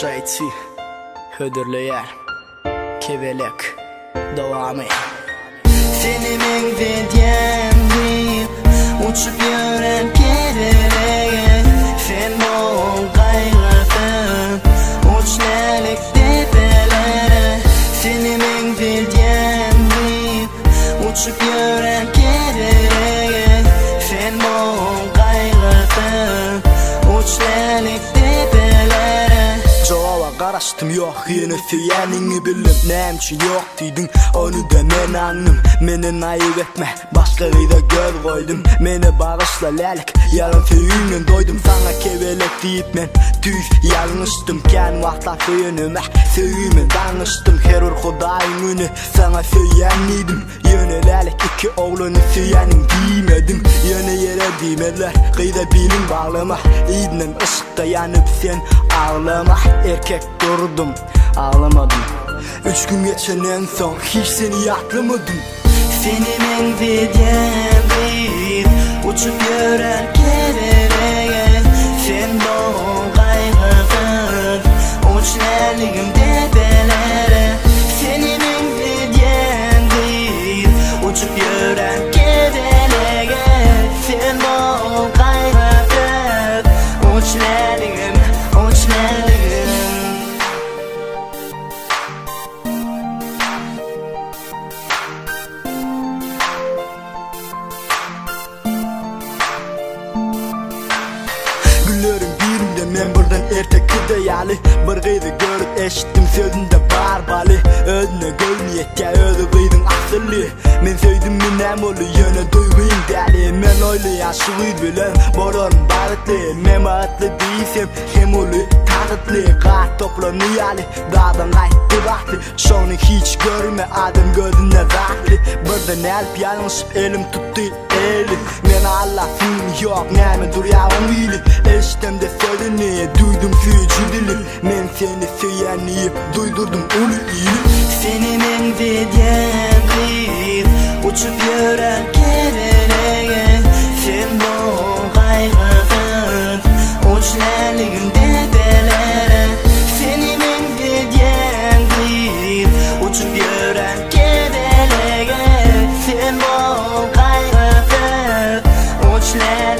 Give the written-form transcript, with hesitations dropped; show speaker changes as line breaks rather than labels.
JT Hıdırlayan Kebelek Devamı.
Seni mengvedyen deyip uçup yören kedere, sen boğul kaygıtın uçlelik tepelere. Seni mengvedyen deyip uçup yören kedere, sen boğul kaygıtın uçlelik tepelere.
Cevaba karıştım yok yine süyenini bildim nemçi yok deydin onu da men anım. Meni naif etme başka gıyda göz koydum. Meni bağışla lalik yarın süyünün doydum. Sana kebelek deyip men düz yanlıştım. Ken vaxtlar süyünüme süyümü danıştım. Her bir Xudayın günü sana süyenliydim. Yöne lalik iki oğlunu süyenin giymedim. Yöne yere diymediler gıyda bilin bağlama. İdinin ışıkta yanıp sen ağlama. Erkek durdum ağlamadım. 3 gün geçenden son hiç seni yaklamadım.
Seni mengvedyen deyip uçup yören kedere, sen boğul kaygıtın uçlerligim tepelere. Seni mengvedyen deyip uçup yören kedere, sen boğul kaygıtın uçlerligim uçlerligim.
Günlerin birinde men buradan ertek kıdayalı. Bir gıydı görüp eşittim sözünde bar bali. Özüne gölniyet ya özü gıydın asıllı. Men söydim minem olu yöne duyguyum deli. Men oylayan şu gıydı bilen boron barıtlı. Men bağıtlı değilsem hem olu tanıtlı. Kart toplanıyalı dağdan kayıttı vakti. Şonu hiç görme adam gözüne zaklı. Buradan elp yanlışıp elim tuttu eli. Men Allah'ın yok neyme dur ya onu iyili. Eştem de sözünü duydum fücü dili. Men seni süyenleyip duydurdum onu iyi.
Seni mengvedyen deyip uçup yören kedere, sen boğul kaygıtın uçlerligim tepelere. Seni mengvedyen deyip uçup yören kedere, sen boğul kaygıtın uçlerligim